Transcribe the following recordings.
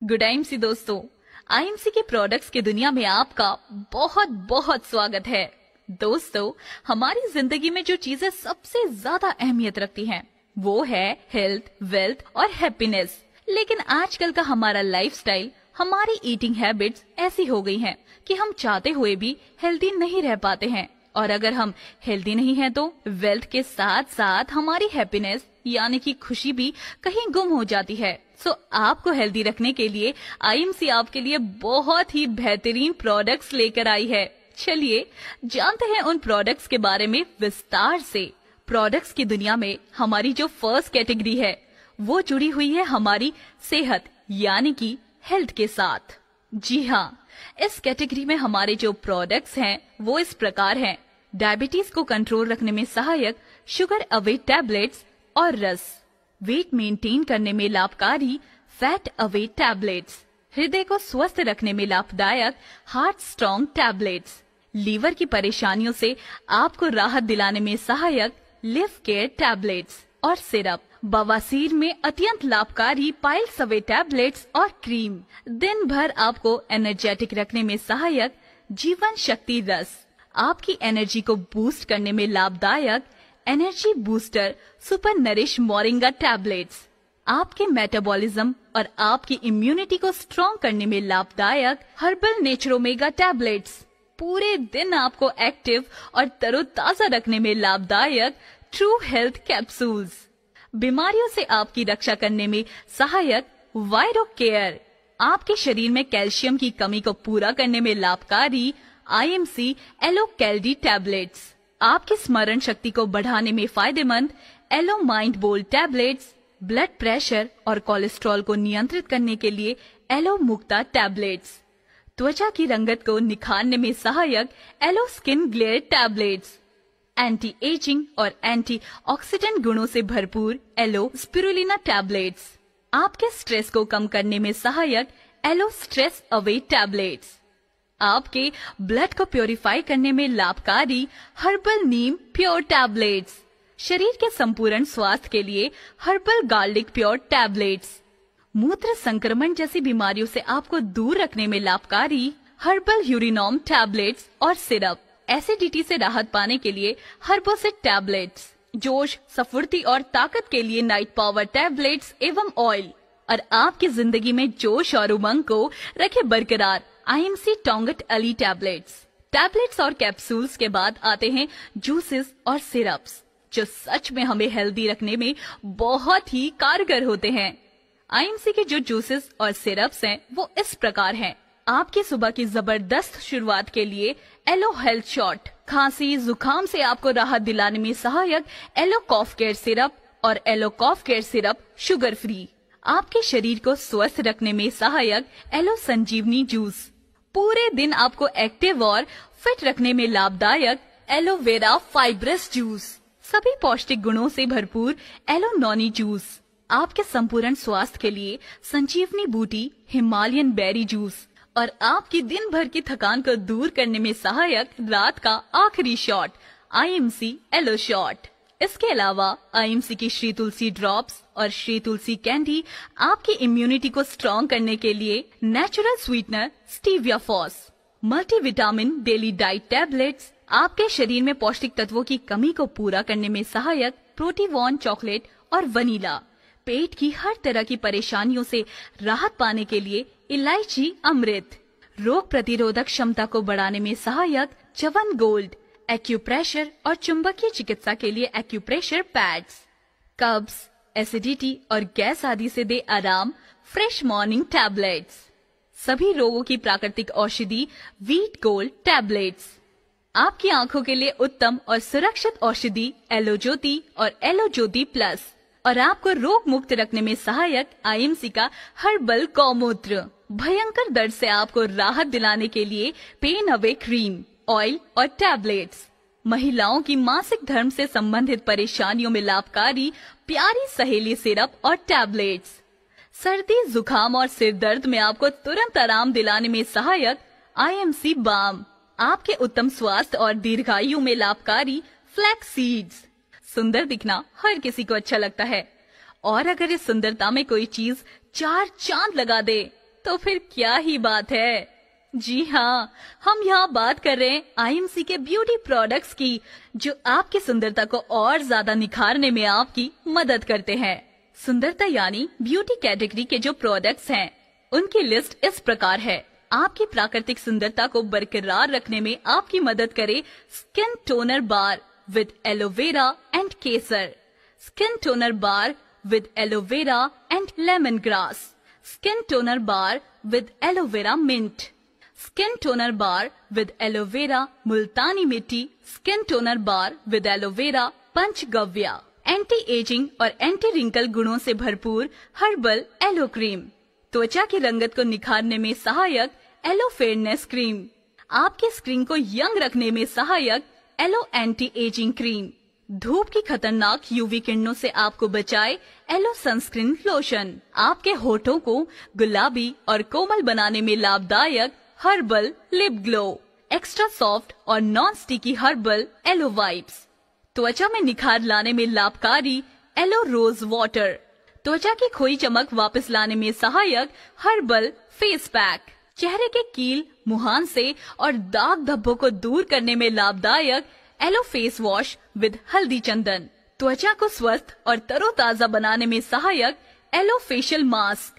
Good IMC दोस्तों, IMC के products की दुनिया में आपका बहुत बहुत स्वागत है। दोस्तों, हमारी जिंदगी में जो चीजें सबसे ज्यादा अहमियत रखती हैं, वो है हेल्थ, वेल्थ और हैप्पीनेस। लेकिन आजकल का हमारा लाइफस्टाइल, हमारी ईटिंग हैबिट्स ऐसी हो गई हैं कि हम चाहते हुए भी हेल्दी नहीं रह पाते हैं। और अगर हम हेल्दी नहीं हैं तो वेल्थ के साथ साथ हमारी हैप्पीनेस यानी कि खुशी भी कहीं गुम हो जाती है। सो आपको हेल्दी रखने के लिए आईएमसी आपके लिए बहुत ही बेहतरीन प्रोडक्ट्स लेकर आई है। चलिए जानते हैं उन प्रोडक्ट्स के बारे में विस्तार से। प्रोडक्ट्स की दुनिया में हमारी जो फर्स्ट कैटेगरी है वो जुड़ी हुई है हमारी सेहत यानी कि हेल्थ के साथ। जी हाँ, इस कैटेगरी में हमारे जो प्रोडक्ट्स हैं वो इस प्रकार हैं। डायबिटीज को कंट्रोल रखने में सहायक शुगर अवे टैबलेट्स और रस, वेट मेंटेन करने में लाभकारी फैट अवे टैबलेट्स, हृदय को स्वस्थ रखने में लाभदायक हार्ट स्ट्रॉन्ग टैबलेट्स, लीवर की परेशानियों से आपको राहत दिलाने में सहायक लिव केयर टैबलेट्स और सिरप, बवासीर में अत्यंत लाभकारी पाइल्स अवे टैबलेट्स और क्रीम, दिन भर आपको एनर्जेटिक रखने में सहायक जीवन शक्ति रस, आपकी एनर्जी को बूस्ट करने में लाभदायक energy booster super nourish moringa tablets, आपके मेटाबॉलिज्म और आपकी इम्यूनिटी को स्ट्रॉन्ग करने में लाभदायक हर्बल नेचुरोमेगा टैबलेट्स, पूरे दिन आपको एक्टिव और तरोताजा रखने में लाभदायक ट्रू हेल्थ कैप्सूल्स, बीमारियों से आपकी रक्षा करने में सहायक वायरो केयर, आपके शरीर में कैल्शियम की कमी को पूरा करने में लाभकारी आईएमसी एलो कैल्डी टैबलेट्स, आपकी स्मरण शक्ति को बढ़ाने में फायदेमंद एलो माइंड बोल टैबलेट्स, ब्लड प्रेशर और कोलेस्ट्रॉल को नियंत्रित करने के लिए एलो मुक्ता टैबलेट्स, त्वचा की रंगत को निखारने में सहायक aloe skin glare tablets, anti ageing और एंटी ऑक्सीडेंट गुणों से भरपूर एलो स्पिरुलिना टैबलेट्स, आपके स्ट्रेस को कम करने में सहायक एलो स्ट्रेस अवे टैबलेट्स, आपके ब्लड को प्योरीफाई करने में लाभकारी हर्बल नीम प्योर टैबलेट्स, शरीर के संपूर्ण स्वास्थ्य के लिए हर्बल गार्लिक प्योर टैबलेट्स, मूत्र संक्रमण जैसी बीमारियों से आपको दूर रखने में लाभकारी हर्बल यूरिनोम टैबलेट्स और सिरप, एसिडिटी से राहत पाने के लिए हर्बोसिट टैबलेट्स, जोश, सफुर्ती और ताकत के लिए नाइट पावर टैबलेट्स एवं ऑयल, और आपकी जिंदगी में जोश और उमंग को रखे बरकरार आईएमसी टोंगट अली टैबलेट्स और कैप्सूल्स के बाद आते हैं जूसेस और सिरप्स, जो सच में हमें हेल्दी रखने में बहुत ही कारगर होते हैं। आईएमसी के जो जूसेस और सिरप्स हैं वो इस प्रकार हैं। आपकी सुबह की जबरदस्त शुरुआत के लिए एलो हेल्थ शॉट, खांसी जुकाम से आपको राहत दिलाने में सहायक एलो कॉफ केयर सिरप और एलो कॉफ केयर सिरप शुगर फ्री, आपके शरीर को स्वस्थ रखने में सहायक एलो संजीवनी जूस, पूरे दिन आपको एक्टिव और फिट रखने में लाभदायक एलोवेरा फाइब्रस जूस, सभी पौष्टिक गुणों से भरपूर एलो नॉनी जूस, आपके संपूर्ण स्वास्थ्य के लिए संजीवनी बूटी हिमालयन बेरी जूस, और आपकी दिन भर की थकान को दूर करने में सहायक रात का आखिरी शॉट आईएमसी एलो शॉट। इसके अलावा आईएमसी की श्री तुलसी ड्रॉप्स और श्री तुलसी कैंडी आपकी इम्यूनिटी को स्ट्रॉन्ग करने के लिए नेचुरल स्वीटनर स्टीविया फॉस, मल्टीविटामिन डेली डाइट टैबलेट्स, आपके शरीर में पौष्टिक तत्वों की कमी को पूरा करने में सहायक प्रोटीवॉन चॉकलेट और वनीला, पेट की हर तरह की परेशानियों से राहत पाने के लिए इलायची अमृत, रोग प्रतिरोधक क्षमता को बढ़ाने में सहायक च्यवन गोल्ड, एक्यूप्रेशर और चुंबकीय चिकित्सा के लिए एक्यूप्रेशर पैड्स, कब्ज, एसिडिटी और गैस आदि से दे आराम फ्रेश मॉर्निंग टैबलेट्स, सभी रोगों की प्राकृतिक औषधि वीट गोल्ड टैबलेट्स, आपकी आंखों के लिए उत्तम और सुरक्षित औषधि एलो ज्योति और एलो ज्योति प्लस, और आपको रोग मुक्त रखने में सहायक आईएमसी का हर्बल गौमूत्र, भयंकर दर्द से आपको राहत दिलाने के लिए पेन अवे क्रीम, ऑयल और टैबलेट्स, महिलाओं की मासिक धर्म से संबंधित परेशानियों में लाभकारी प्यारी सहेली सिरप और टैबलेट्स, सर्दी जुकाम और सिर दर्द में आपको तुरंत आराम दिलाने में सहायक आईएमसी बाम, आपके उत्तम स्वास्थ्य और दीर्घायु में लाभकारी फ्लैक्स सीड्स, सुंदर दिखना हर किसी को अच्छा लगता है, और अगर इस सुंदरता में कोई चीज 4 चांद लगा दे तो फिर क्या ही बात है। जी हाँ, हम यहाँ बात कर रहे हैं आईएमसी के ब्यूटी प्रोडक्ट्स की, जो आपकी सुंदरता को और ज्यादा निखारने में आपकी मदद करते हैं। सुंदरता यानी ब्यूटी कैटेगरी के जो प्रोडक्ट्स हैं, उनकी लिस्ट इस प्रकार है। आपकी प्राकृतिक सुंदरता को बरकरार रखने में आपकी मदद करे skin toner bar with aloe vera and केसर, skin toner bar with aloe vera and lemon grass, skin toner bar with aloe vera mint, skin toner bar with aloe vera मुल्तानी मिट्टी, skin toner bar with aloe vera पंचगव्या, एंटी एजिंग और anti wrinkle गुणों से भरपूर herbal yellow cream, त्वचा की रंगत को निखारने में सहायक एलो फेयरनेस क्रीम, आपकी स्किन को यंग रखने में सहायक एलो एंटी एजिंग क्रीम, धूप की खतरनाक यूवी किरणों से आपको बचाए एलो सनस्क्रीन लोशन, आपके होठों को गुलाबी और कोमल बनाने में लाभदायक herbal lip glow, extra soft और non sticky herbal aloe wipes, त्वचा में निखार लाने में लाभकारी एलो रोज वाटर, त्वचा की खोई चमक वापस लाने में सहायक हर्बल फेस पैक, चेहरे के कील, मुहान से और दाग धब्बों को दूर करने में लाभदायक एलो फेस वॉश विद हल्दी चंदन, त्वचा को स्वस्थ और तरोताजा बनाने में सहायक एलो फेशियल मास्क,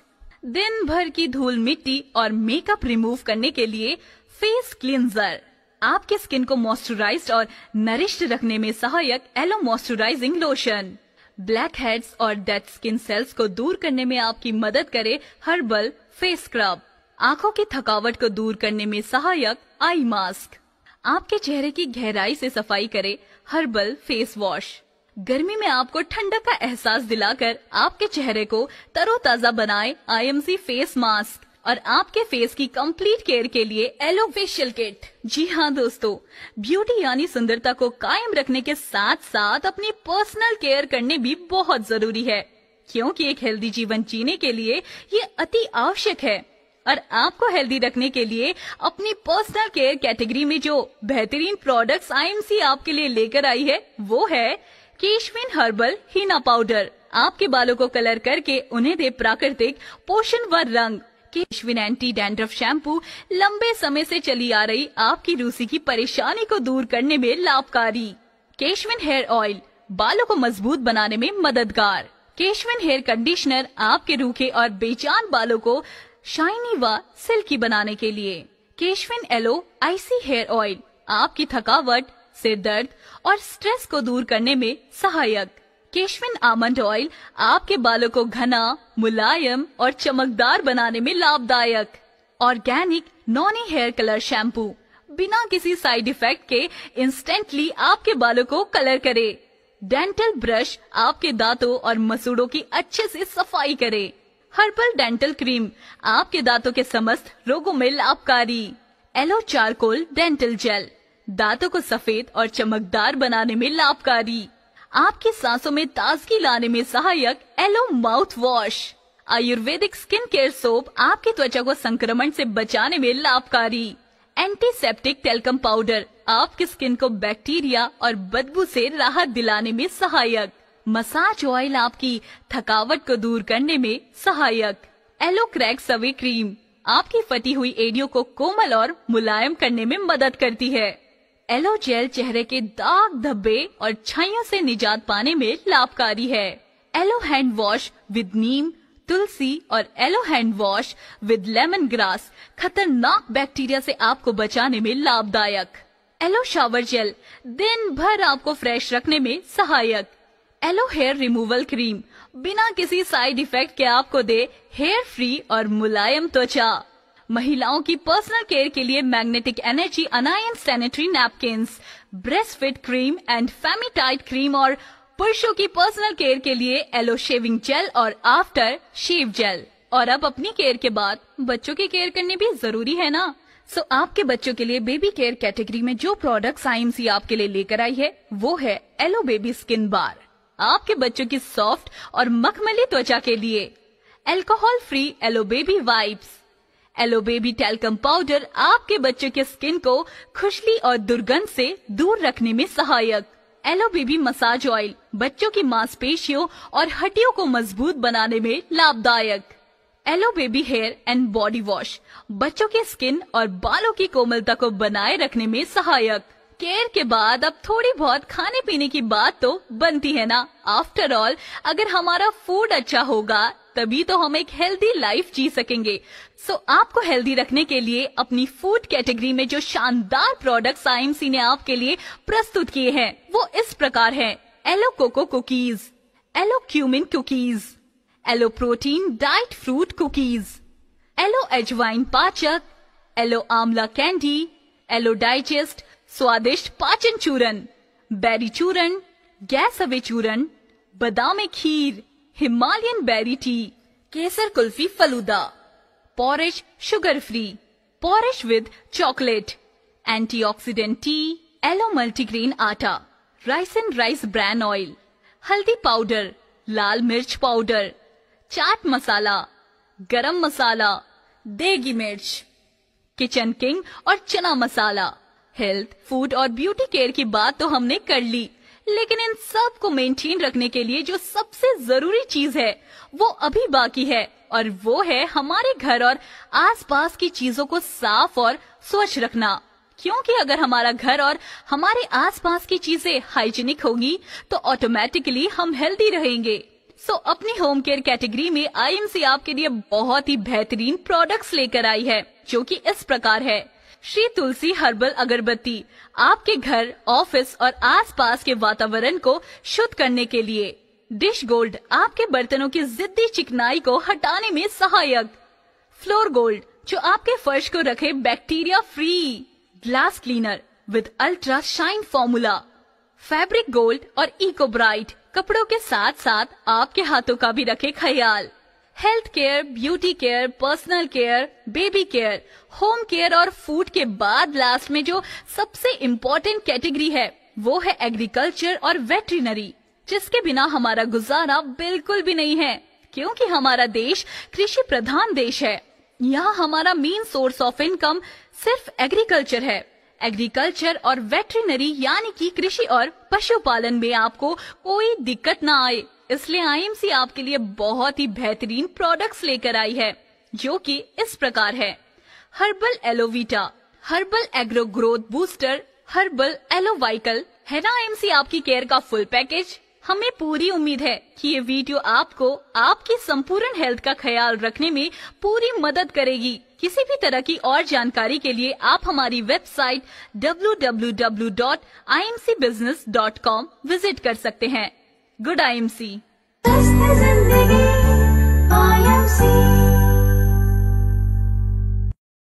दिन भर की धूल मिट्टी और मेकअप रिमूव करने के लिए फेस क्लींजर, आपके स्किन को मॉइस्चराइज्ड और नरिश्ड रखने में सहायक aloe moisturising lotion, blackheads और डेड स्किन सेल्स को दूर करने में आपकी मदद करे हर्बल फेस स्क्रब, आंखों की थकावट को दूर करने में सहायक आई मास्क, आपके चेहरे की गहराई से सफाई करे हर्बल फेस वॉश, गर्मी में आपको ठंडक का एहसास दिलाकर आपके चेहरे को तरोताजा बनाए आईएमसी फेस मास्क, और आपके फेस की कंप्लीट केयर के लिए एलो फेशियल किट। जी हाँ दोस्तों, ब्यूटी यानी सुंदरता को कायम रखने के साथ साथ अपनी पर्सनल केयर करने भी बहुत जरूरी है, क्योंकि एक हेल्दी जीवन जीने के लिए ये अति आवश्यक है। और आपको हेल्दी रखने के लिए अपनी पर्सनल केयर कैटेगरी में जो बेहतरीन प्रोडक्ट्स आईएमसी आपके लिए लेकर आई है, वो है केशविन हर्बल हीना पाउडर। आपके बालों को कलर करके उन्हें दे प्राकृतिक पोषण व रंग। केशविन एंटी डैंड्रफ शैम्पू लंबे समय से चली आ रही आपकी रूसी की परेशानी को दूर करने में लाभकारी। केशविन हेयर ऑयल बालों को मजबूत बनाने में मददगार। केशविन हेयर कंडीशनर आपके रूखे और बेजान बालों को शाइनी व सिल्की बनाने के लिए। Keshvin yellow IC hair oil आपकी थकावट, सिर दर्द और स्ट्रेस को दूर करने में सहायक। केशविन आमंड ऑयल आपके बालों को घना, मुलायम और चमकदार बनाने में लाभदायक। Organic noni hair colour shampoo बिना किसी साइड इफेक्ट के इंस्टेंटली आपके बालों को कलर करे। डेंटल ब्रश आपके दांतों और मसूड़ों की अच्छे से सफाई करे। हर्बल डेंटल क्रीम आपके दांतों के समस्त रोगों में लाभकारी। एलो चारकोल डेंटल जेल दांतों को सफेद और चमकदार बनाने में लाभकारी। आपकी सांसों में ताजगी लाने में सहायक aloe mouthwash. Ayurvedic skin care soap आपकी त्वचा को संक्रमण से बचाने में लाभकारी। एंटीसेप्टिक टेल्कम पाउडर आपकी स्किन को बैक्टीरिया और बदबू से राहत दिलाने में सहायक। मसाज ऑयल आपकी थकावट को दूर करने में सहायक। एलो क्रैक सवे क्रीम आपकी फटी हुई एड़ियों को कोमल और मुलायम करने में मदद करती है। एलो जेल चेहरे के दाग धब्बे और छाइयों से निजात पाने में लाभकारी है। Aloe hand wash with neem, tulsi और aloe hand wash with lemon grass खतरनाक बैक्टीरिया से आपको बचाने में लाभदायक। एलो शावर जेल दिन भर आपको फ्रेश रखने में सहायक। एलो हेयर रिमूवल क्रीम बिना किसी साइड इफेक्ट के आपको दे हेयर फ्री और मुलायम त्वचा। महिलाओं की पर्सनल केयर के लिए magnetic energy anion sanitary napkins, breast fit cream and फेमिटाइट क्रीम, और पुरुषों की पर्सनल केयर के लिए एलो शेविंग जेल और आफ्टर शेव जेल। और अब अपनी केयर के बाद बच्चों की केयर करनी भी जरूरी है ना। सो आपके बच्चों के लिए बेबी केयर कैटेगरी में जो प्रोडक्ट्स आईएमसी आपके लिए लेकर आई है, वो है एलो बेबी स्किन बार आपके बच्चों की सॉफ्ट और मखमली त्वचा के लिए। Alcohol free aloe baby wipes. Aloe baby talcum powder आपके बच्चों के स्किन को खुजली और दुर्गंध से दूर रखने में सहायक। एलो बेबी मसाज ऑयल बच्चों की मांसपेशियों और हड्डियों को मजबूत बनाने में लाभदायक। Aloe baby hair and body wash बच्चों के स्किन और बालों की कोमलता को बनाए रखने में सहायक। केयर के बाद अब थोड़ी बहुत खाने पीने की बात तो बनती है ना। आफ्टर ऑल अगर हमारा फूड अच्छा होगा तभी तो हम एक हेल्दी लाइफ जी सकेंगे। सो आपको हेल्दी रखने के लिए अपनी फूड कैटेगरी में जो शानदार प्रोडक्ट्स आईएमसी ने आपके लिए प्रस्तुत किए हैं वो इस प्रकार हैं। Aloe cocoa cookies, aloe cumin cookies, aloe protein diet fruit cookies, aloe ajwain pachak, yellow आंवला कैंडी, एलो डाइजेस्ट स्वादिष्ट पाचन चूरन, बेरी चूरन, गैस अवे चूरन, बादाम खीर, हिमालयन बेरी टी, केसर kulfi falooda, porridge sugar free, porridge with chocolate, antioxidant tea, aloe multigrain आटा, rice and rice bran oil, हल्दी पाउडर, लाल मिर्च पाउडर, चाट मसाला, गरम मसाला, देगी मिर्च, किचन किंग और चना मसाला। हेल्थ, फूड और ब्यूटी केयर की बात तो हमने कर ली, लेकिन इन सब को मेंटेन रखने के लिए जो सबसे जरूरी चीज है वो अभी बाकी है, और वो है हमारे घर और आसपास की चीजों को साफ और स्वच्छ रखना। क्योंकि अगर हमारा घर और हमारे आसपास की चीजें हाइजीनिक होगी तो ऑटोमेटिकली हम हेल्दी रहेंगे। सो अपनी होम केयर कैटेगरी में आईएमसी आपके लिए बहुत ही बेहतरीन प्रोडक्ट्स लेकर आई है, जो कि इस प्रकार है। श्री तुलसी हर्बल अगरबत्ती आपके घर, ऑफिस और आसपास के वातावरण को शुद्ध करने के लिए। डिश गोल्ड आपके बर्तनों की जिद्दी चिकनाई को हटाने में सहायक। फ्लोर गोल्ड जो आपके फर्श को रखे bacteria free. Glass cleaner with ultra shine formula. Fabric gold और इको ब्राइट कपड़ों के साथ साथ आपके हाथों का भी रखे ख्याल। Health care, beauty care, personal care, baby care, home care और फूड के बाद लास्ट में जो सबसे इम्पोर्टेंट कैटेगरी है वो है एग्रीकल्चर और वेटरिनरी, जिसके बिना हमारा गुजारा बिल्कुल भी नहीं है, क्योंकि हमारा देश कृषि प्रधान देश है। यहाँ हमारा मेन सोर्स ऑफ इनकम सिर्फ एग्रीकल्चर है। एग्रीकल्चर और वेटरिनरी यानी कि कृषि और पशुपालन में आपको कोई दिक्कत ना आए, इसलिए आईएमसी आपके लिए बहुत ही बेहतरीन प्रोडक्ट्स लेकर आई है, जो कि इस प्रकार है। Herbal Aloevita, herbal agro growth booster, herbal एलोवाइकल है ना आईएमसी आपकी केयर का फुल पैकेज। हमें पूरी उम्मीद है कि ये वीडियो आपको आपकी संपूर्ण हेल्थ का ख्याल रखने में पूरी मदद करेगी। किसी भी तरह की और जानकारी के लिए आप हमारी वेबसाइट www.imcbusiness.com विजिट कर सकते हैं। Good IMC.